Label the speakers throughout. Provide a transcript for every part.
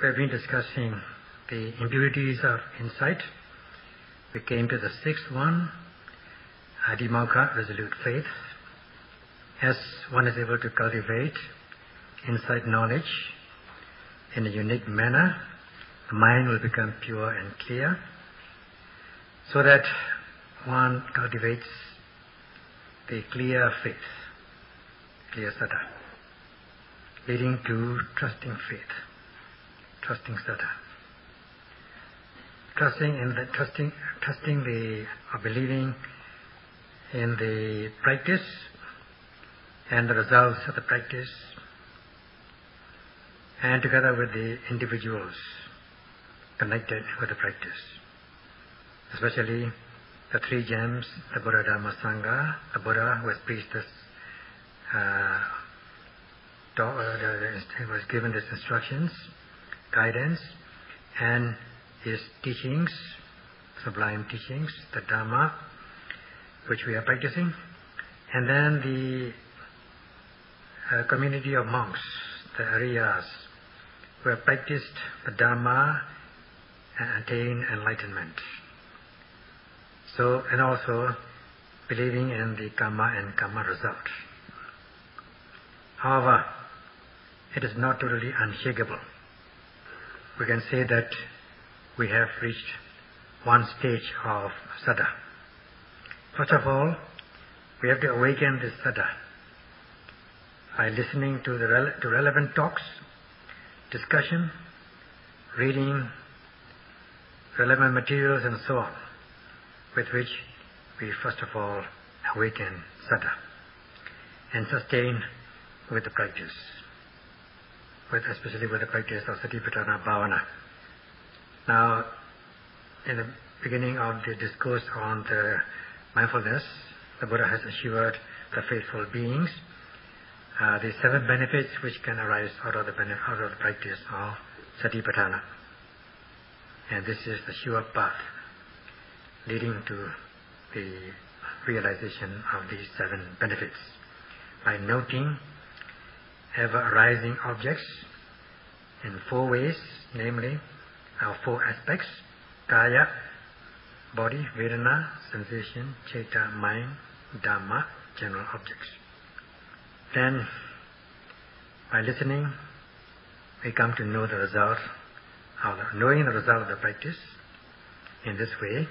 Speaker 1: We have been discussing the impurities of insight. We came to the sixth one, adhimokha, resolute faith. As one is able to cultivate insight knowledge in a unique manner, the mind will become pure and clear, so that one cultivates the clear faith, clear saddha, leading to trusting faith, trusting saddha. Believing in the practice and the results of the practice, and together with the individuals connected with the practice, especially the three gems, the Buddha, Dhamma, Sangha, the Buddha who has preached this, was given these instructions, guidance, and his teachings, sublime teachings, the Dhamma, which we are practicing, and then the community of monks, the Ariyas, who have practiced the Dhamma and attained enlightenment. So, and also believing in the karma and karma result. However, it is not totally unshakable. We can say that we have reached one stage of saddha. First of all, we have to awaken this saddha by listening to to relevant talks, discussion, reading relevant materials and so on, with which we first of all awaken saddha and sustain with the practice, especially with the practice of Satipatthana Bhavana. Now, in the beginning of the discourse on the mindfulness, the Buddha has assured the faithful beings the 7 benefits which can arise out of the practice of Satipatthana. And this is the sure path leading to the realization of these 7 benefits. By noting ever-arising objects in 4 ways, namely, 4 aspects: kaya, body, vedana, sensation, citta, mind, dhamma, general objects. Then, by listening, we come to know the result, knowing the result of the practice. In this way,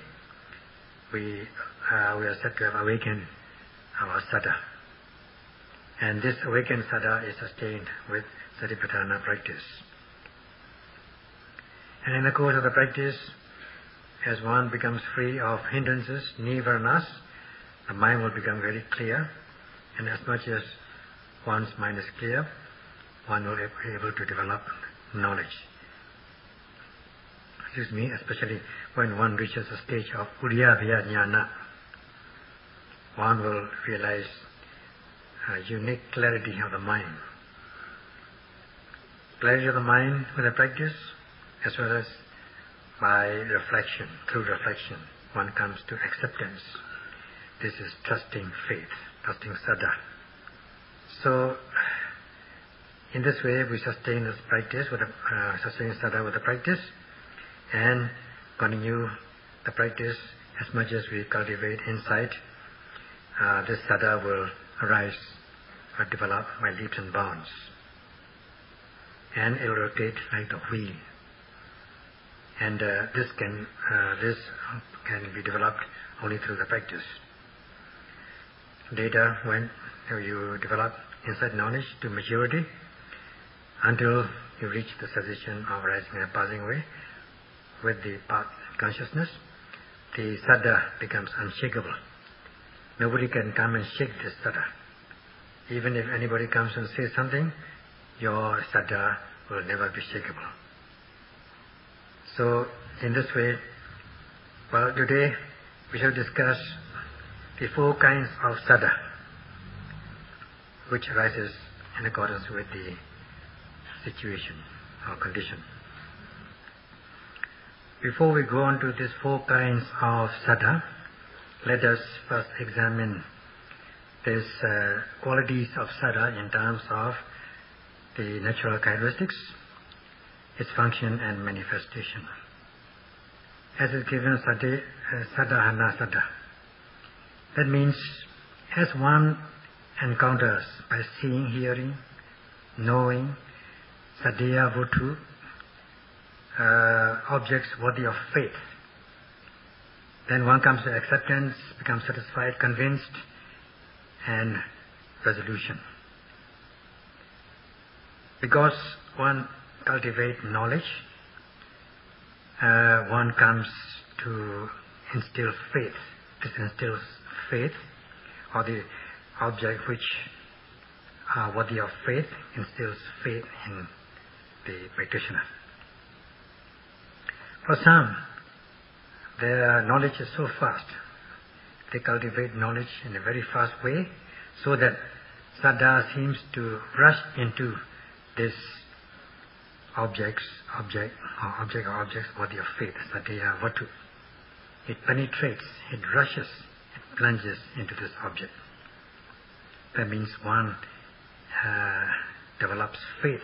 Speaker 1: we are said to have awakened our saddha. And this awakened saddha is sustained with Satipatthana practice. And in the course of the practice, as one becomes free of hindrances, nivaranas, the mind will become very clear, and as much as one's mind is clear, one will be able to develop knowledge. Especially when one reaches a stage of Udiyabhaya Jnana, one will realize a unique clarity of the mind. Clarity of the mind with the practice, as well as by reflection, through reflection, one comes to acceptance. This is trusting faith, trusting saddha. So, in this way, we sustain this practice, sustain saddha with the practice, and continue the practice as much as we cultivate insight. This saddha will arise or develop by leaps and bounds, and it will rotate like the wheel. And this can be developed only through the practice. Later, when you develop insight knowledge to maturity, until you reach the cessation of arising and passing away with the path consciousness, the saddha becomes unshakable. Nobody can come and shake this saddha. Even if anybody comes and says something, your saddha will never be shakeable. So, in this way, today we shall discuss the 4 kinds of saddha, which arises in accordance with the situation or condition. Before we go on to these 4 kinds of saddha, let us first examine these qualities of saddha in terms of the natural characteristics its function and manifestation. As is given sadhana sada. That means as one encounters by seeing, hearing, knowing, sadhya vutu, objects worthy of faith, then one comes to acceptance, becomes satisfied, convinced, and resolution. Because one cultivates knowledge, one comes to instill faith. This instills faith, or the object which are worthy of faith instills faith in the practitioner. For some, their knowledge is so fast, they cultivate knowledge in a very fast way, so that Saddha seems to rush into this objects worthy of faith, Saddhya Vatu. It penetrates, it rushes, it plunges into this object. That means one develops faith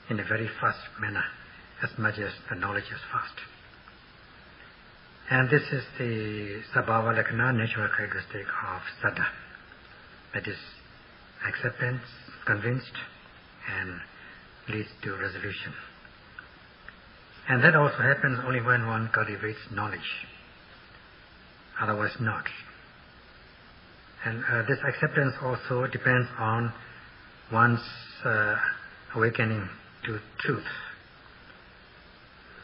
Speaker 1: in a very fast manner, as much as the knowledge is fast. And this is the sabhava lakkhana, natural characteristic of Saddha. That is acceptance, convinced, and leads to resolution. And that also happens only when one cultivates knowledge. Otherwise not. And this acceptance also depends on one's awakening to truth,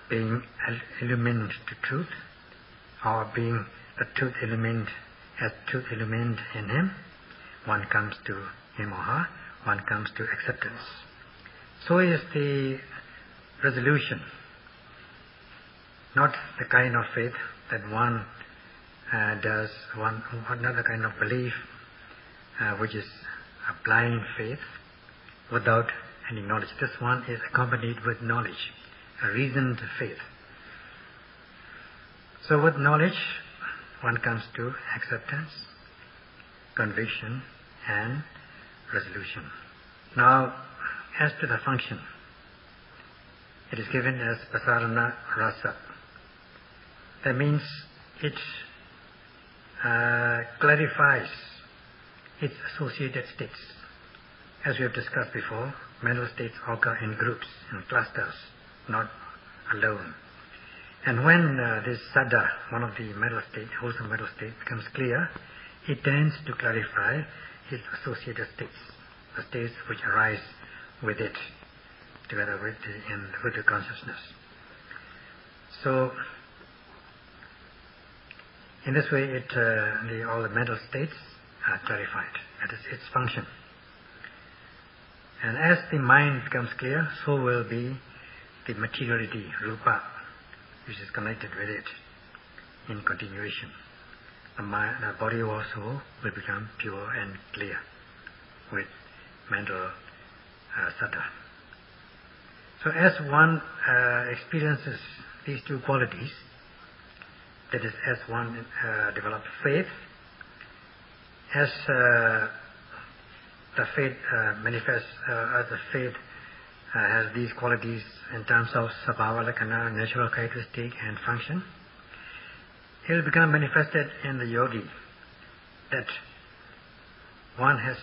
Speaker 1: being illumined to truth, or being the truth illumined as truth illumined in him. One comes to him or her, one comes to acceptance. So is the resolution, not the kind of faith that one does, another kind of belief which is a blind faith without any knowledge. This one is accompanied with knowledge, a reasoned faith. So with knowledge, one comes to acceptance, conviction, and resolution. Now, as to the function, it is given as pasarana rasa. That means it clarifies its associated states. As we have discussed before, mental states occur in groups, in clusters, not alone. And when this saddha, one of the mental states, wholesome mental state, becomes clear, it tends to clarify its associated states, the states which arise with it, together with the consciousness. So, in this way, all the mental states are clarified. That is its function. And as the mind becomes clear, so will be the materiality, rupa, which is connected with it in continuation. The body also will become pure and clear with mental saddha. So as one experiences these two qualities, that is, as one develops faith, as the faith manifests, as the faith has these qualities in terms of sabhava lakkhana, natural characteristic and function, it will become manifested in the yogi that one has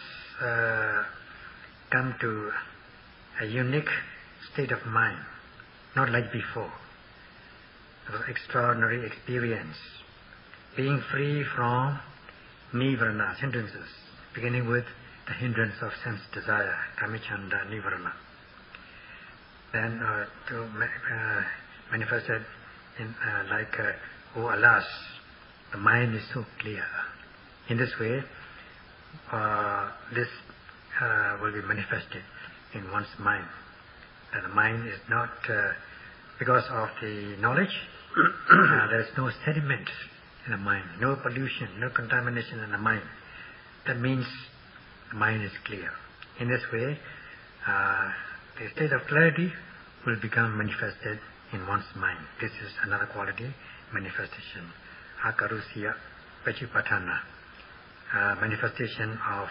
Speaker 1: come to a unique state of mind, not like before. Extraordinary experience, being free from nivaranas, hindrances, beginning with the hindrance of sense desire, kamichanda nivarana. Then manifested in oh alas, the mind is so clear. In this way, this will be manifested in one's mind. That the mind is not, because of the knowledge, there is no sediment in the mind, no pollution, no contamination in the mind. That means the mind is clear. In this way, the state of clarity will become manifested in one's mind. This is another quality, manifestation. Akarusya Pachipatana, manifestation of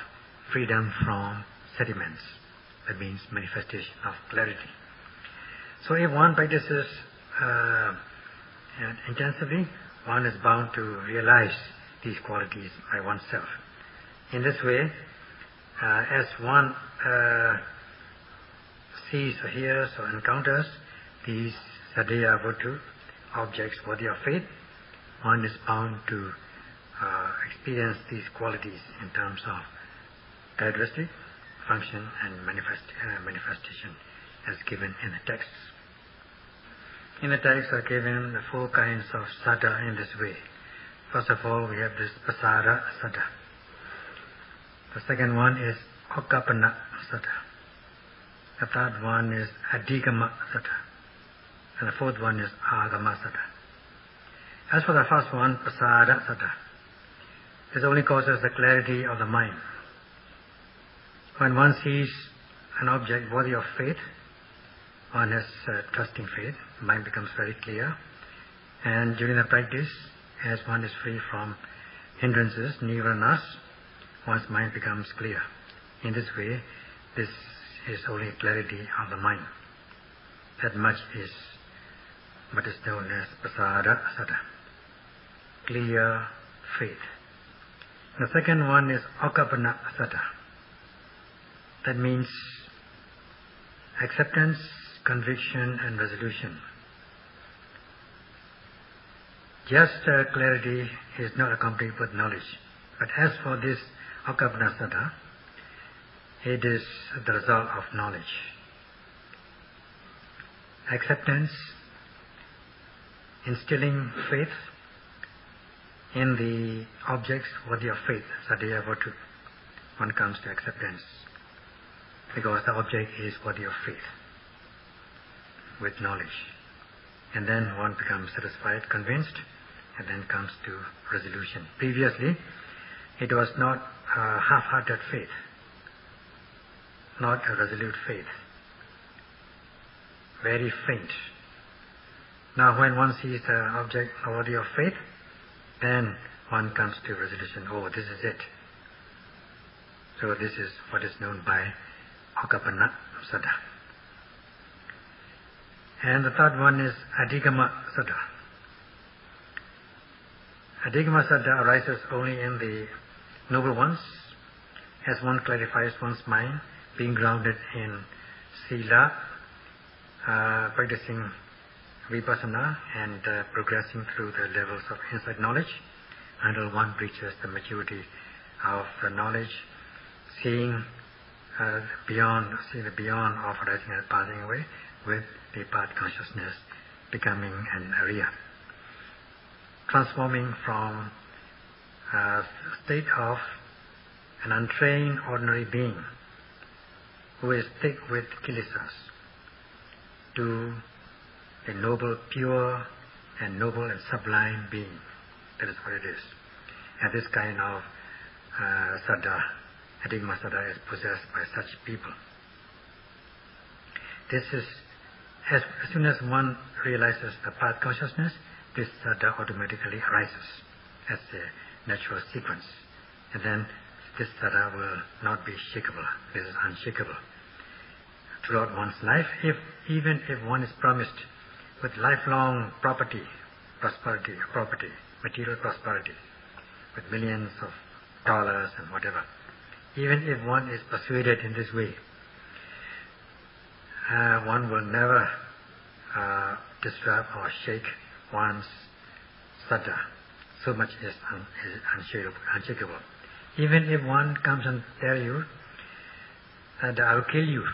Speaker 1: freedom from sediments. That means manifestation of clarity. So if one practices intensively, one is bound to realize these qualities by oneself. In this way, as one sees or hears or encounters these sadhya vuttu, objects worthy of faith, one is bound to experience these qualities in terms of characteristic, function and manifestation as given in the texts. In the text are given the 4 kinds of saddha in this way. First of all, we have this pasara saddha. The second one is okapana saddha. The third one is adhigama saddha. And the fourth one is agama saddha. As for the first one, pasara saddha, this only causes the clarity of the mind. When one sees an object worthy of faith, one has trusting faith, mind becomes very clear, and during the practice, as one is free from hindrances, nivaranas, one's mind becomes clear. In this way, this is only clarity of the mind. That much is what is known as pasara saddha, clear faith. The second one is okapana saddha. That means acceptance, conviction and resolution. Just clarity is not accompanied with knowledge. But as for this okapana saddha, it is the result of knowledge. Acceptance, instilling faith in the objects worthy of faith, sadhya vuttu. One comes to acceptance because the object is worthy of faith with knowledge. And then one becomes satisfied, convinced, and then comes to resolution. Previously, it was not a half-hearted faith, not a resolute faith, very faint. Now when one sees the object worthy of faith, then one comes to resolution. Oh, this is it. So this is what is known by okapana saddha. And the third one is adhigama saddha. Adhigama saddha arises only in the noble ones, as one clarifies one's mind, being grounded in sila, practicing Vipassana and progressing through the levels of insight knowledge until one reaches the maturity of the knowledge, seeing the beyond of arising and passing away, with the path consciousness becoming an area, transforming from a state of an untrained ordinary being who is thick with kilesas to a noble, pure and noble and sublime being. That is what it is. And this kind of saddha, adhigama saddha, is possessed by such people. This is, as soon as one realizes the path consciousness, this saddha automatically arises as a natural sequence. And then this saddha will not be shakable. This is unshakable. Throughout one's life, even if one is promised with lifelong prosperity, material prosperity, with millions of dollars and whatever, even if one is persuaded in this way, one will never disturb or shake one's saddha. So much is unshakable. Even if one comes and tell you that I will kill you,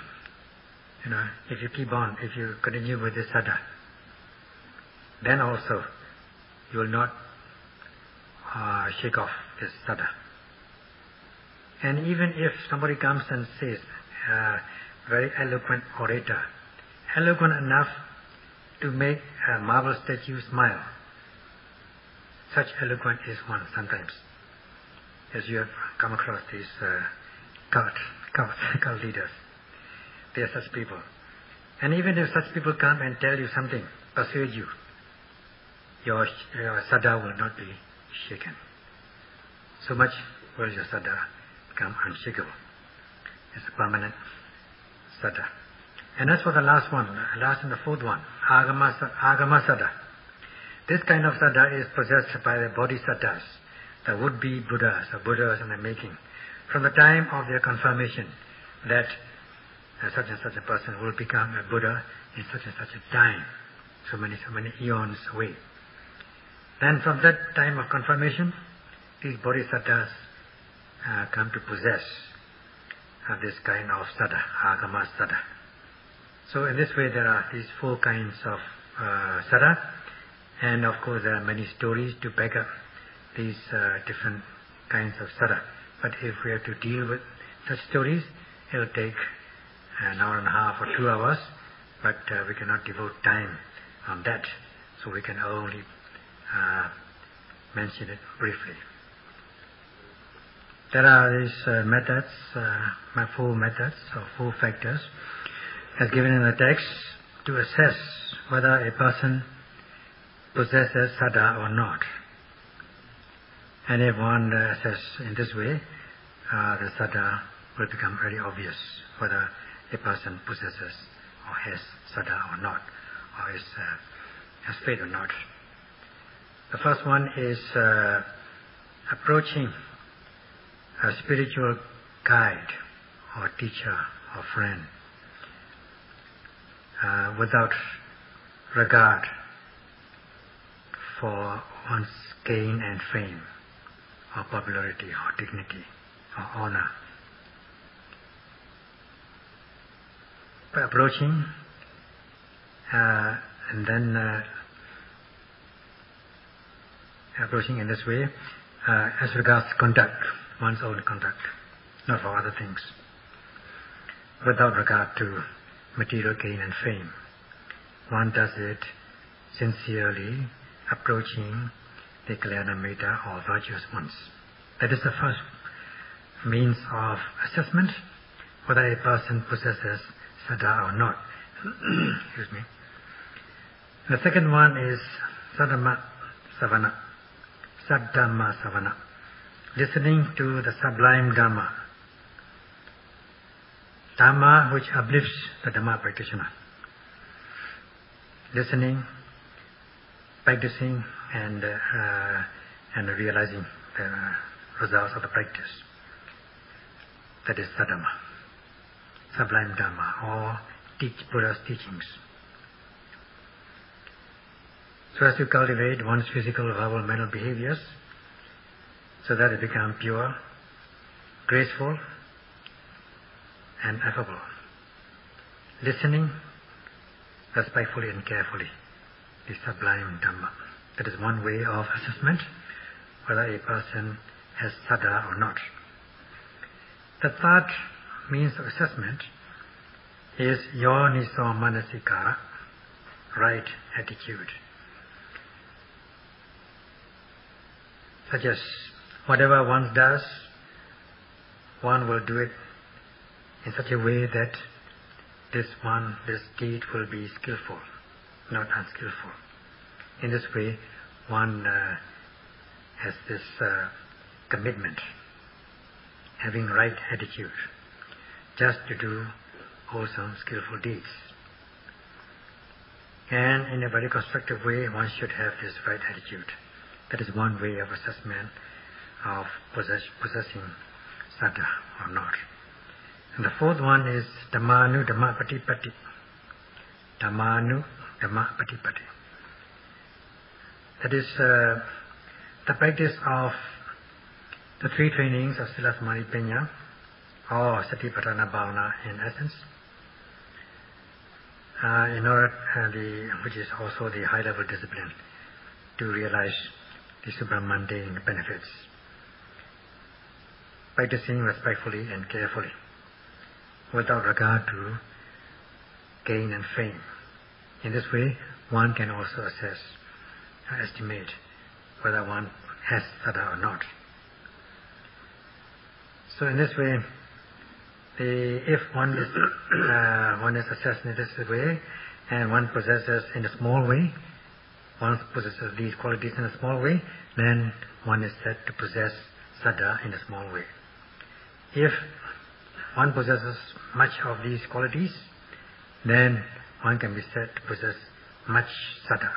Speaker 1: if you keep on, if you continue with this saddha, then also you will not shake off this saddha. And even if somebody comes and says, very eloquent orator, eloquent enough to make a marble statue smile, such eloquent is one sometimes, as you have come across these cult leaders. They are such people. And even if such people come and tell you something, persuade you, your saddha will not be shaken. So much will your saddha become unshakable. It's a permanent saddha. And as for the last one, last and the fourth one, Agama Saddha. This kind of Saddha is possessed by the Bodhisattvas, the would-be Buddhas or Buddhas in the making, from the time of their confirmation that such and such a person will become a Buddha in such and such a time, so many eons away. Then from that time of confirmation, these Bodhisattvas come to possess this kind of Saddha, Agama Saddha. So in this way there are these four kinds of Saddha, and of course there are many stories to back up these different kinds of Saddha. But if we have to deal with such stories, it will take an hour and a half or 2 hours, but we cannot devote time on that, so we can only mention it briefly. There are these methods, four methods or four factors as given in the text to assess whether a person possesses Saddha or not. And if one assesses in this way, the Saddha will become very obvious whether a person possesses or has Saddha or not, or has faith or not. The first one is approaching a spiritual guide or teacher or friend without regard for one's gain and fame or popularity or dignity or honor. By approaching and then approaching in this way as regards conduct, one's own conduct, not for other things, without regard to material gain and fame. One does it sincerely, approaching the Kalyana Metta or virtuous ones. That is the first means of assessment whether a person possesses Saddha or not. Excuse me. The second one is Saddhamma Savana. Saddhamma Savana. Listening to the sublime Dhamma. Dhamma which uplifts the Dhamma practitioner. Listening, practicing, and realizing the results of the practice. That is Saddhamma, sublime Dhamma, or Buddha's teachings. So as to cultivate one's physical, verbal, mental behaviors, so that it becomes pure, graceful, and affable. Listening respectfully and carefully, the sublime Dhamma. That is one way of assessment whether a person has Saddha or not. The third means of assessment is Yoniso Manasikara, right attitude. Such as whatever one does, one will do it in such a way that this deed will be skillful, not unskillful. In this way, one has this commitment, having right attitude, just to do wholesome, skillful deeds. And in a very constructive way, one should have this right attitude. That is one way of assessment of possessing Saddha or not. And the fourth one is Dhammanu Dhamma Patipatti. Dhammanu Dhamma Patipatti. That is the practice of the three trainings of Sila Samadhi Panya, or Satipatthana Bhavana in essence, in order which is also the high-level discipline to realize the supramundane benefits. Practicing respectfully and carefully, without regard to gain and fame. In this way, one can also assess or estimate whether one has Saddha or not. So in this way, if one is assessed in this way, and one possesses in a small way, one possesses these qualities in a small way, then one is said to possess Saddha in a small way. If one possesses much of these qualities, then one can be said to possess much saddha.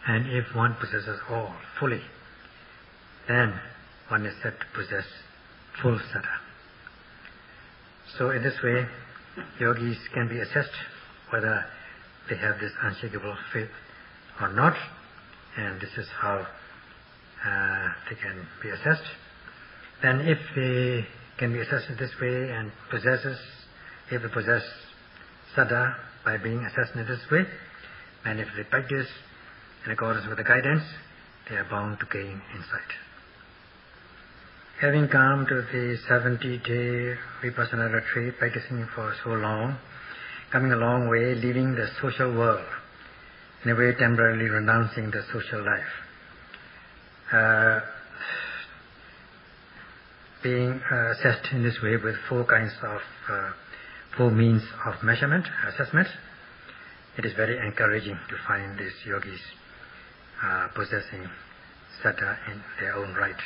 Speaker 1: And if one possesses all fully, then one is said to possess full saddha. So in this way, yogis can be assessed whether they have this unshakable faith or not, and this is how they can be assessed. Then if they can be assessed in this way and if they possess saddha by being assessed in this way, and if they practice in accordance with the guidance, they are bound to gain insight. Having come to the 70-day Vipassana retreat, practicing for so long, coming a long way, leaving the social world, in a way temporarily renouncing the social life, being assessed in this way with four means of measurement, assessment, it is very encouraging to find these yogis possessing saddha in their own right.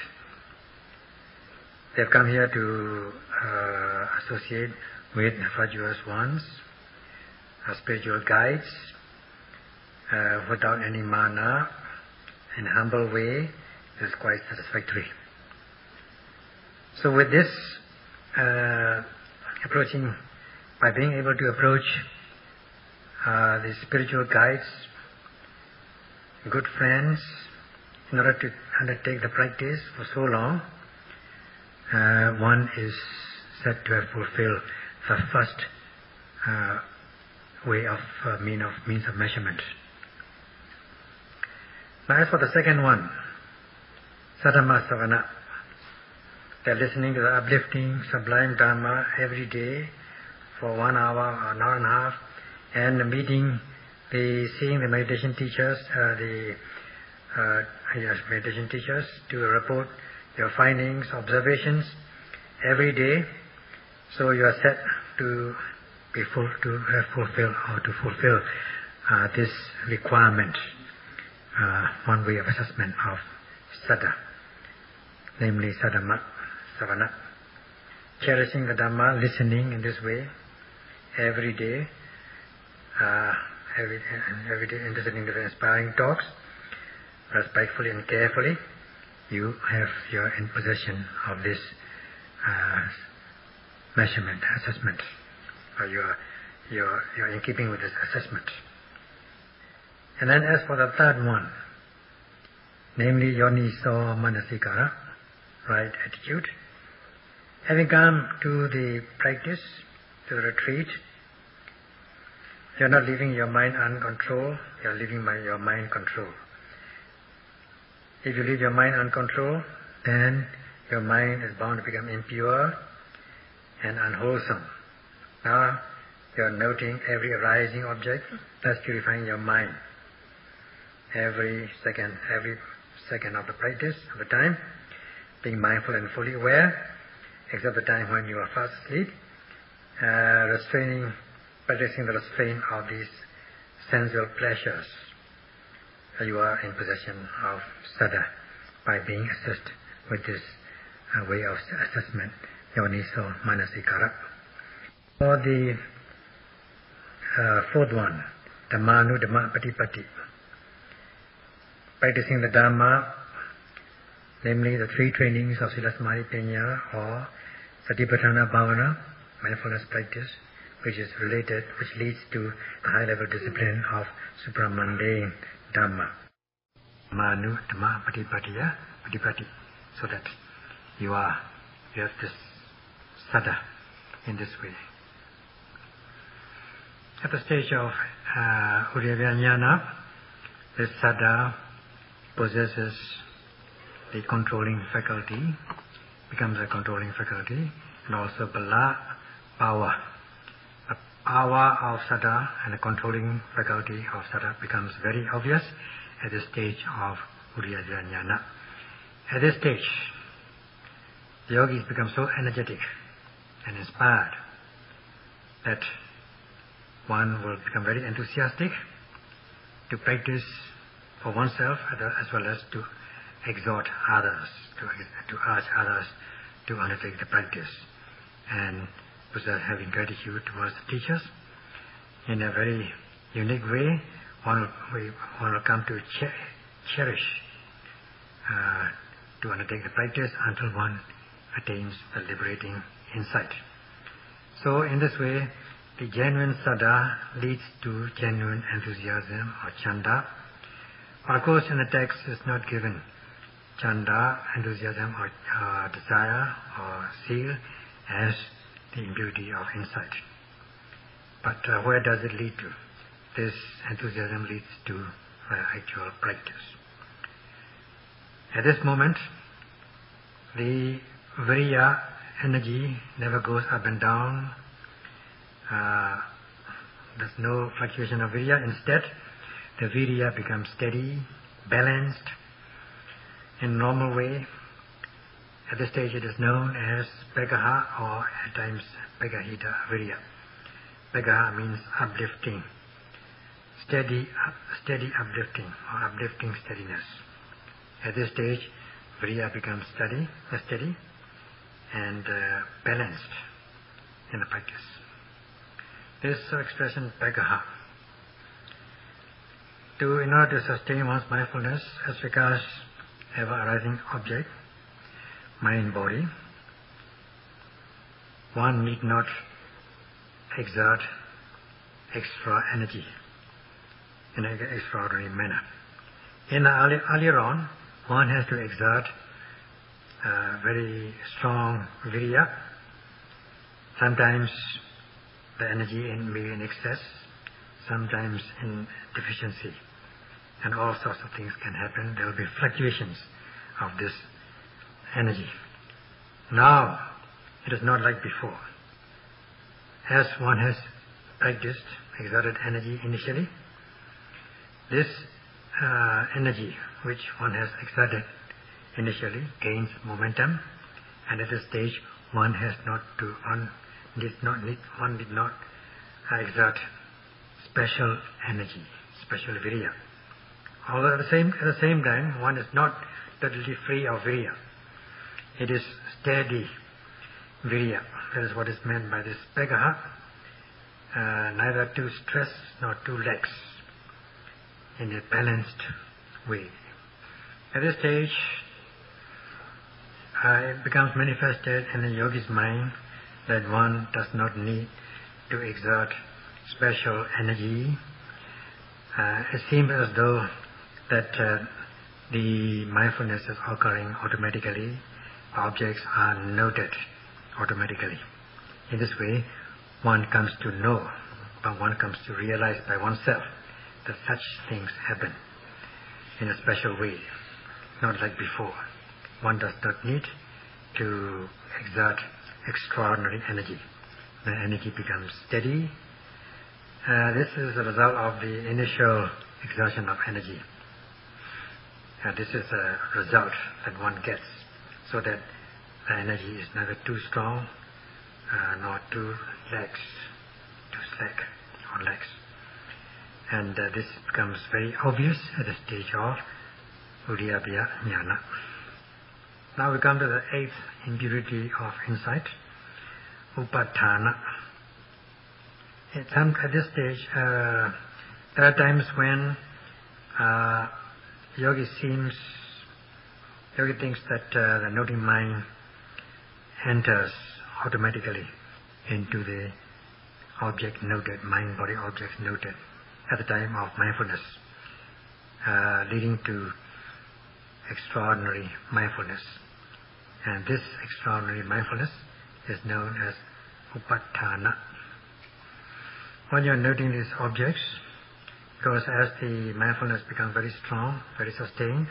Speaker 1: They have come here to associate with virtuous ones, spiritual guides, without any mana, in a humble way. This is quite satisfactory. So with this, by being able to approach the spiritual guides, good friends, in order to undertake the practice for so long, one is said to have fulfilled the first way of means of measurement. Now as for the second one, Saddhamma Savana, they are listening to the uplifting, sublime Dhamma every day for 1 hour or an hour and a half, and seeing the meditation teachers, meditation teachers to report your findings, observations every day. So you are set to fulfill this requirement, one way of assessment of saddha, namely Saddhamma Savana. Cherishing the Dhamma, listening in this way every day, listening to the inspiring talks, respectfully and carefully, you're in possession of this measurement, assessment, or you're in keeping with this assessment. And then as for the third one, namely Yoniso Manasikara, right attitude, having come to the practice, to the retreat, you're not leaving your mind uncontrolled, you're leaving your mind controlled. If you leave your mind uncontrolled, then your mind is bound to become impure and unwholesome. Now you're noting every arising object, thus purifying your mind. Every second of the practice, of the time, being mindful and fully aware, except the time when you are fast asleep, practicing the restraint of these sensual pleasures. You are in possession of saddha by being assessed with this way of assessment, Yoniso Manasikara. For the fourth one, Dhammanu Dhamma Patipatti, practicing the Dhamma, namely the three trainings of Sila Samadhi Panya or Satipatthana Bhavana, mindfulness practice, which leads to the high level discipline of supramundane Dhamma. Manu Dhamma Patipatti, so that you have this saddha in this way. At the stage of Udayavajnana, this saddha possesses the controlling faculty, becomes a controlling faculty, and also bala, power. The power of saddha and the controlling faculty of saddha becomes very obvious at the stage of Udayavajnana. At this stage, the yogis become so energetic and inspired that one will become very enthusiastic to practice for oneself as well as to exhort others, to urge others to undertake the practice, and having gratitude towards the teachers in a very unique way, one will come to cherish, to undertake the practice until one attains the liberating insight. So in this way, the genuine saddha leads to genuine enthusiasm or chanda. Of course, in the text it's not given chanda, enthusiasm or desire or zeal as the impurity of insight. But where does it lead to? This enthusiasm leads to actual practice. At this moment, the viriya energy never goes up and down. There's no fluctuation of viriya. Instead, the viriya becomes steady, balanced, in normal way. At this stage it is known as Pegaha or at times Pegahita viriya. Pegaha means uplifting, steady uplifting or uplifting steadiness. At this stage, viriya becomes steady and balanced in the practice. This expression Pegaha. In order to sustain one's mindfulness as regards ever arising object, mind, body, one need not exert extra energy in an extraordinary manner. Earlier on, one has to exert very strong viriya. Sometimes the energy may be in excess, sometimes in deficiency, and all sorts of things can happen. There will be fluctuations of this energy. Now, it is not like before. As one has practiced, exerted energy initially, this energy which one has exerted initially gains momentum, and at this stage one did not exert special energy, special viriya. Although at the same time one is not totally free of viriya. It is steady viriya. That is what is meant by this pegaha. Neither too stressed nor too lax, in a balanced way. At this stage, it becomes manifested in the yogi's mind that one does not need to exert special energy. It seems as though that the mindfulness is occurring automatically. Objects are noted automatically. In this way, one comes to know, but one comes to realize by oneself that such things happen in a special way, not like before. One does not need to exert extraordinary energy. The energy becomes steady. This is a result of the initial exertion of energy. This is a result that one gets, so that the energy is neither too strong nor too slack or lax. And this becomes very obvious at the stage of Uddiyabhya Jnana. Now we come to the eighth impurity of insight, Upadana. At this stage, there are times when yogi thinks that the noting mind enters automatically into the object noted, mind-body objects noted at the time of mindfulness, leading to extraordinary mindfulness. And this extraordinary mindfulness is known as Upadana. When you are noting these objects, because as the mindfulness becomes very strong, very sustained,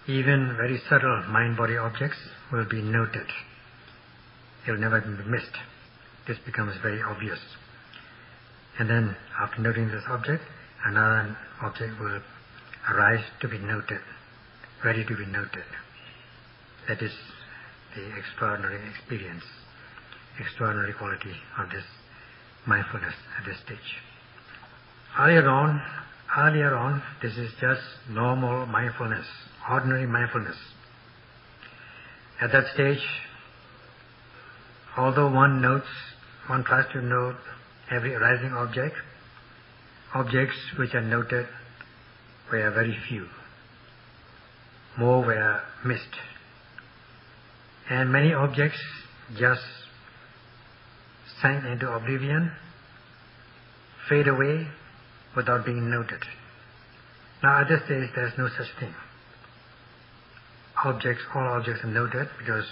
Speaker 1: even very subtle mind-body objects will be noted. They will never be missed. This becomes very obvious. And then, after noting this object, another object will arise to be noted, ready to be noted. That is the extraordinary experience, extraordinary quality of this mindfulness at this stage. Earlier on, this is just normal mindfulness, ordinary mindfulness. At that stage, although one tries to note every arising object, objects which are noted were very few. More were missed. And many objects just sank into oblivion, fade away without being noted. Now at this stage there is no such thing. All objects are noted because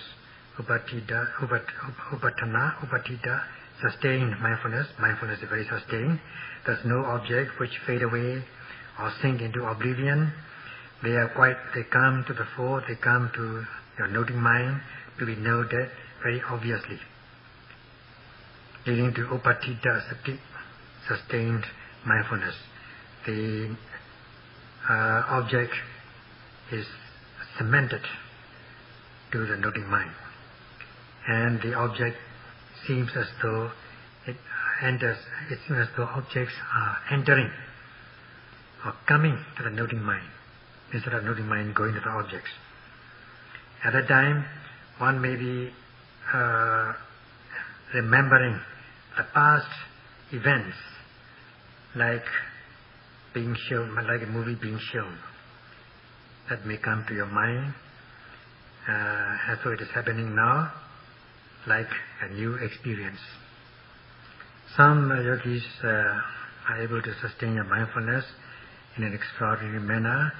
Speaker 1: upatita, sustained mindfulness. Mindfulness is very sustained. There's no object which fade away or sink into oblivion. They come to the fore, they come to your noting mind to be noted very obviously, leading to upatita sati, sustained mindfulness. The object is cemented to the noting mind, and the object seems as though it seems as though objects are entering or coming to the noting mind instead of noting mind going to the objects. At that time, one may be remembering the past events, like being shown, like a movie being shown. That may come to your mind as though it is happening now, like a new experience. Some yogis are able to sustain your mindfulness in an extraordinary manner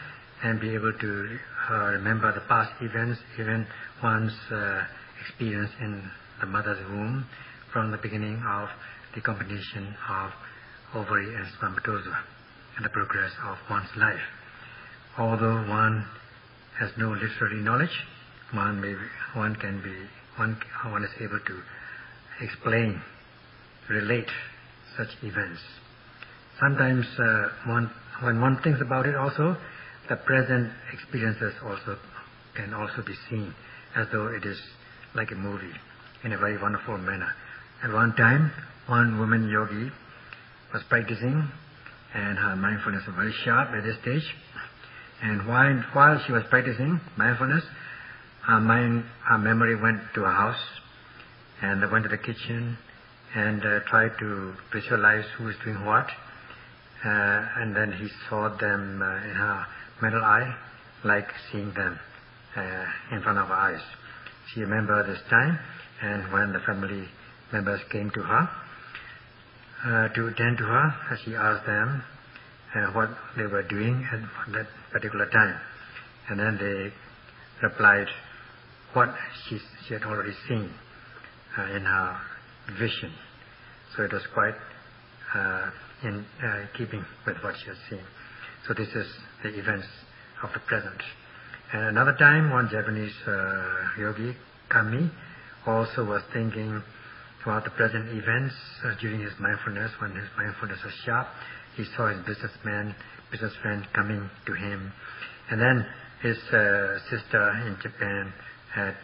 Speaker 1: and be able to remember the past events, even one's experience in the mother's womb from the beginning of the combination of ovary and spermatozoa and the progress of one's life. Although one has no literary knowledge, one is able to explain, relate such events. Sometimes when one thinks about it also, the present experiences can also be seen as though it is like a movie in a very wonderful manner. At one time, one woman yogi was practicing, and her mindfulness was very sharp at this stage. And while she was practicing mindfulness, her memory went to her house, and they went to the kitchen and tried to visualize who is doing what. And then he saw them in her mental eye, like seeing them in front of her eyes. She remembered this time, and when the family members came to her to attend to her, she asked them what they were doing at that particular time. And then they replied what she had already seen in her vision. So it was quite in keeping with what she had seen. So this is the events of the present. And another time, one Japanese yogi, Kami, also was thinking about the present events during his mindfulness. When his mindfulness was sharp, he saw his business friend coming to him. And then his sister in Japan had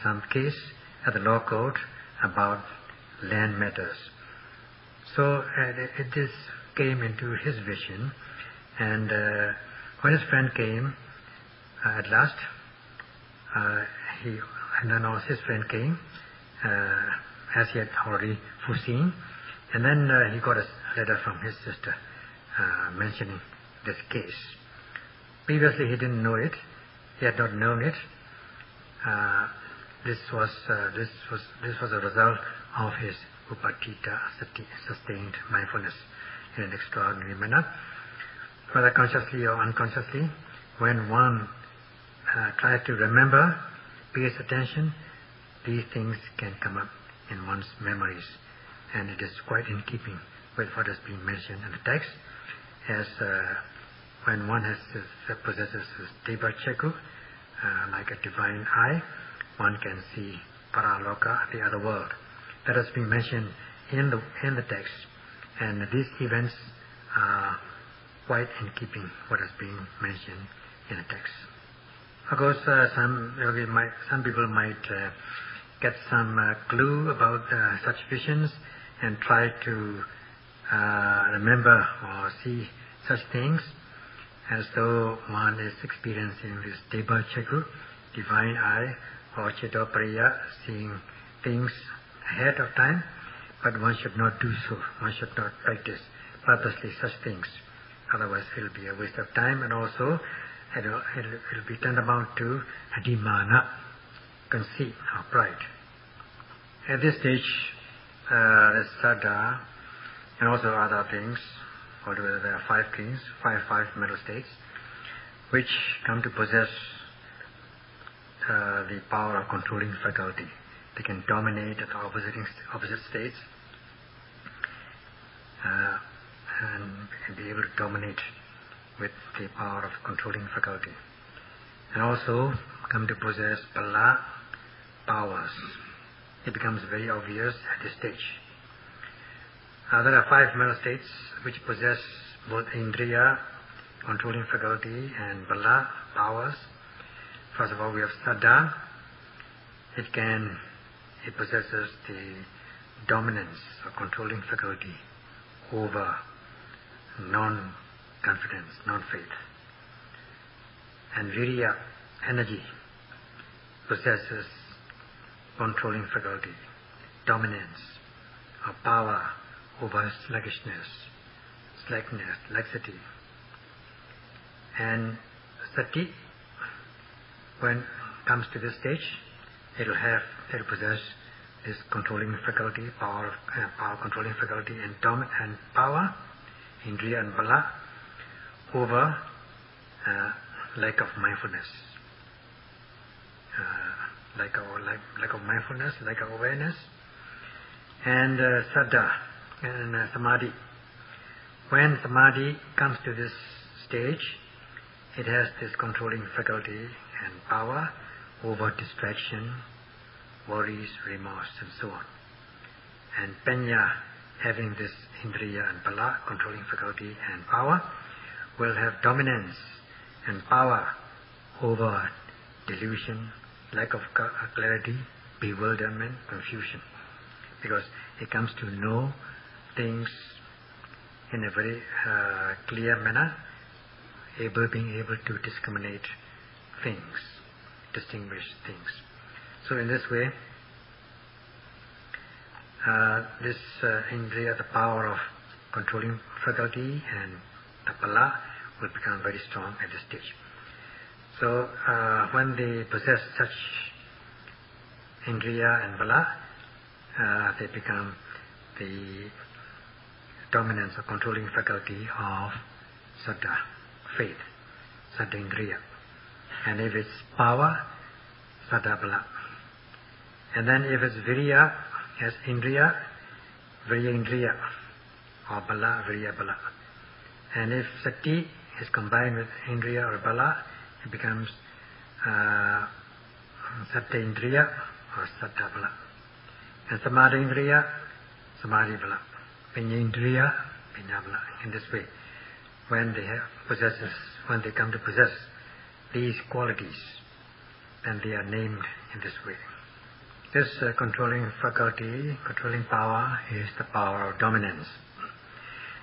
Speaker 1: some case at the law court about land matters. So this came into his vision, and when his friend came at last, his friend came as he had already foreseen, and then he got a letter from his sister mentioning this case. Previously he didn't know it, he had not known it. This was a result of his upatita sati, sustained mindfulness in an extraordinary manner. Whether consciously or unconsciously, when one tries to remember, pays attention, these things can come up in one's memories, and it is quite in keeping with what has been mentioned in the text, as when one possesses his deva chaku, like a divine eye, one can see paraloka, the other world. That has been mentioned in the text, and these events are quite in keeping what has been mentioned in the text. Of course, some people might get some clue about such visions and try to remember or see such things as though one is experiencing this deva chaku, divine eye, or Chitopariya, seeing things ahead of time, but one should not do so. One should not practice purposely such things. Otherwise it will be a waste of time, and also it will be tantamount to adimana, conceit or pride. At this stage, the Saddha and also other things, altogether there are 5 kings, five mental states, which come to possess the power of controlling faculty. They can dominate at opposite states and be able to dominate with the power of controlling faculty. And also come to possess bala, powers. It becomes very obvious at this stage. There are 5 mental states which possess both indriya, controlling faculty, and bala, powers. First of all, we have saddha. It possesses the dominance of controlling faculty over non-confidence, non-faith. And virya, energy, possesses controlling faculty, dominance or power over sluggishness, slackness, laxity. And sati, when it comes to this stage, it will possess this controlling faculty, power controlling faculty, and power, indriya and bala, over lack of mindfulness, lack of mindfulness, lack of awareness, and saddha and samadhi. When samadhi comes to this stage, it has this controlling faculty and power over distraction, worries, remorse, and so on. And panya, having this indriya and bala, controlling faculty and power, will have dominance and power over delusion, lack of clarity, bewilderment, confusion. Because it comes to know things in a very clear manner, being able to discriminate things, distinguish things. So in this way, this indriya, the power of controlling faculty, and the bala will become very strong at this stage. So when they possess such indriya and bala, they become the dominance or controlling faculty of saddha, faith, saddha indriya. And if it's power, saddha bala. And then if it's virya, has indriya, virya indriya, or bala, virya bala. And if sati is combined with indriya or bala, it becomes sattva indriya or sattva bala. And samadhi indriya, samadhi bala. Panya indriya, panya bala. In this way, when they come to possess these qualities, then they are named in this way. This controlling faculty, controlling power, is the power of dominance.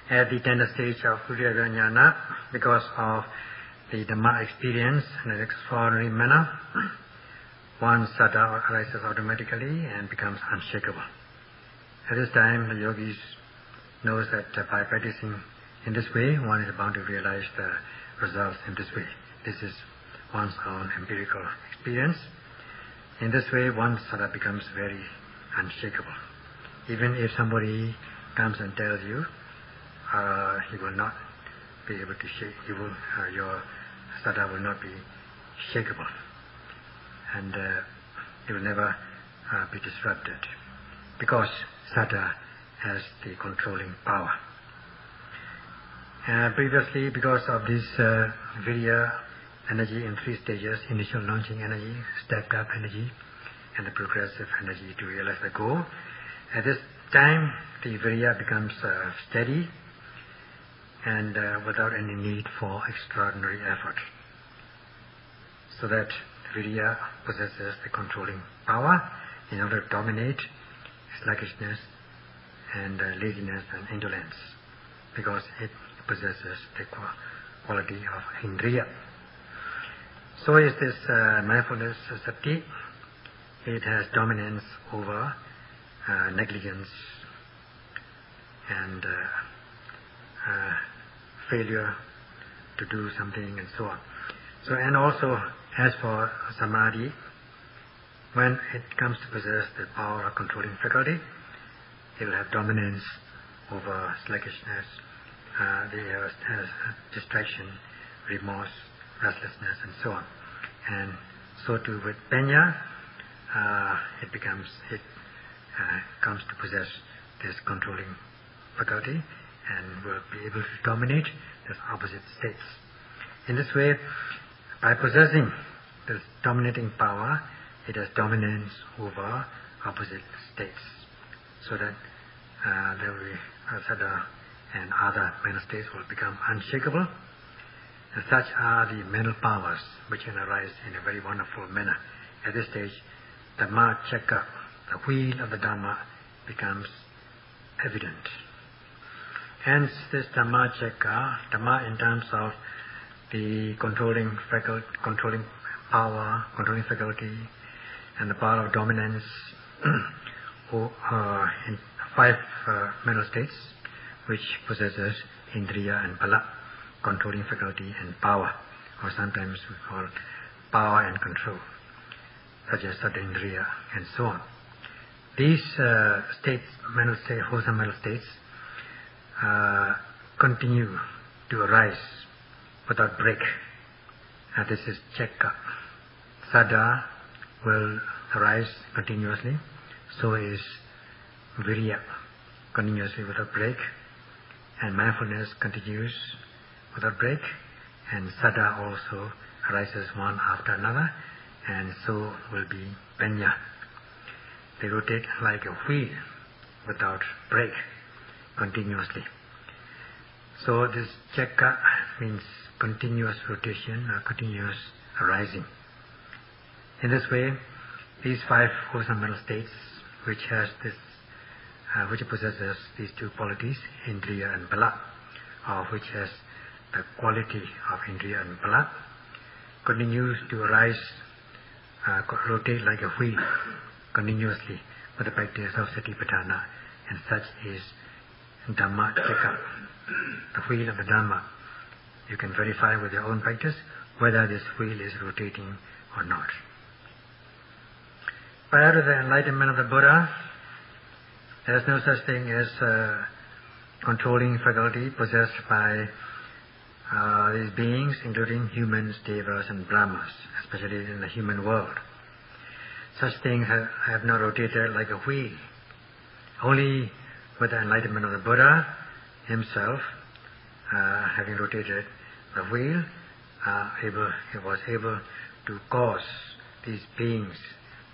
Speaker 1: At the tender stage of Udaya Jnana, because of the Dhamma experience in an extraordinary manner, one saddha arises automatically and becomes unshakable. At this time, the yogis knows that by practicing in this way, one is bound to realize the results in this way. This is one's own empirical experience. In this way, one saddha becomes very unshakable. Even if somebody comes and tells you, he will not be able to shake. Your saddha will not be shakeable, and it will never be disrupted, because saddha has the controlling power. Previously, because of this virya energy in 3 stages: initial launching energy, stepped up energy, and the progressive energy to realize the goal. At this time, the virya becomes steady and without any need for extraordinary effort, so that virya possesses the controlling power in order to dominate sluggishness and laziness and indolence, because it possesses the quality of indriya. So is this mindfulness sati it has dominance over negligence and failure to do something and so on. So, and also as for samadhi, when it comes to possess the power of controlling faculty, it will have dominance over sluggishness, has distraction, remorse, restlessness, and so on. And so too with panya, it comes to possess this controlling faculty and will be able to dominate these opposite states. In this way, by possessing this dominating power, it has dominance over opposite states, so that there will be sada and other mental states will become unshakable. And such are the mental powers which can arise in a very wonderful manner. At this stage, Dhamma Chakka, the wheel of the Dhamma, becomes evident. Hence, this Dhamma Chakka, Dhamma in terms of the controlling power, controlling faculty, and the power of dominance in 5 mental states, which possesses indriya and bala, controlling faculty and power, or sometimes we call power and control, such as sadindriya and so on. These states, mental state, wholesome mental states, continue to arise without break. This is chekka. Sada will arise continuously, so is virya, continuously without break, and mindfulness continues without break, and sada also arises one after another, and so will be panya. They rotate like a wheel without break, continuously. So this chekka means continuous rotation or continuous arising. In this way, these 5 wholesome mental states, which possesses these 2 qualities, indriya and bala, or which has the quality of indriya and bala, continues to arise, rotate like a wheel continuously with the practice of satipatthana, and such is Dhamma Chakka, the wheel of the Dhamma. You can verify with your own practice whether this wheel is rotating or not. Prior to the enlightenment of the Buddha, there is no such thing as controlling faculty possessed by these beings, including humans, devas, and brahmas, especially in the human world. Such things have not rotated like a wheel. Only with the enlightenment of the Buddha himself, having rotated the wheel, he was able to cause these beings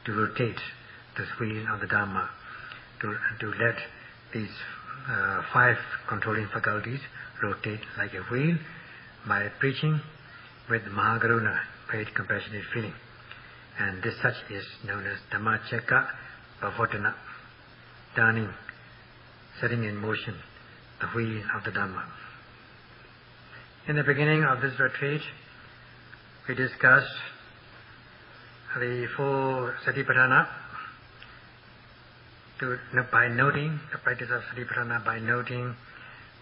Speaker 1: to rotate this wheel of the Dhamma, to let these 5 controlling faculties rotate like a wheel by preaching with Mahakaruna, great compassionate feeling. And this such is known as Dhamma Chakka Pavotana, turning, setting in motion the wheel of the Dhamma. In the beginning of this retreat, we discussed the 4 satipatthana, by noting the practice of satipatthana, by noting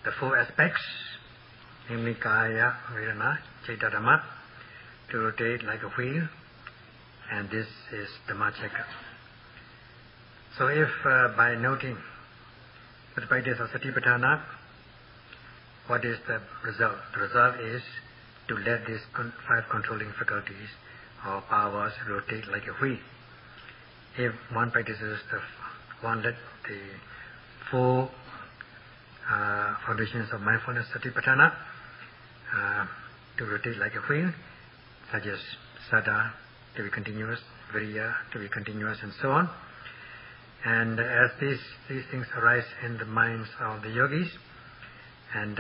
Speaker 1: the 4 aspects, namely kaya, vedana, citta, dhamma, to rotate like a wheel, and this is Dhamma Chakka. So if by noting the practice of satipatthana, what is the result? The result is to let these 5 controlling faculties or powers rotate like a wheel. If one practices let the 4 foundations of mindfulness, satipatthana, to rotate like a wheel, such as sada, to be continuous, virya, to be continuous, and so on. And as these things arise in the minds of the yogis, and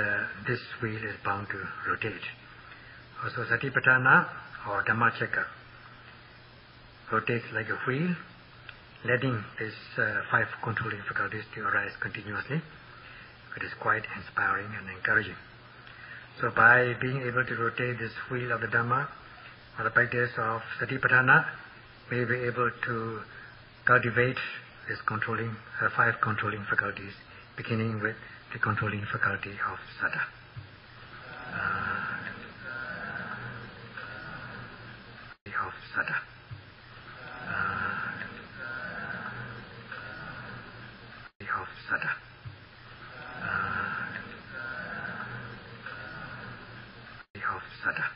Speaker 1: this wheel is bound to rotate. Also satipatthana or Dhamma Chakka rotates like a wheel, letting these 5 controlling faculties to arise continuously. It is quite inspiring and encouraging. So by being able to rotate this wheel of the Dhamma, or the practice of satipatthana, we will be able to cultivate this controlling, 5 controlling faculties, beginning with the controlling faculty of Saddha. Of Saddha. Of Saddha. Of Saddha.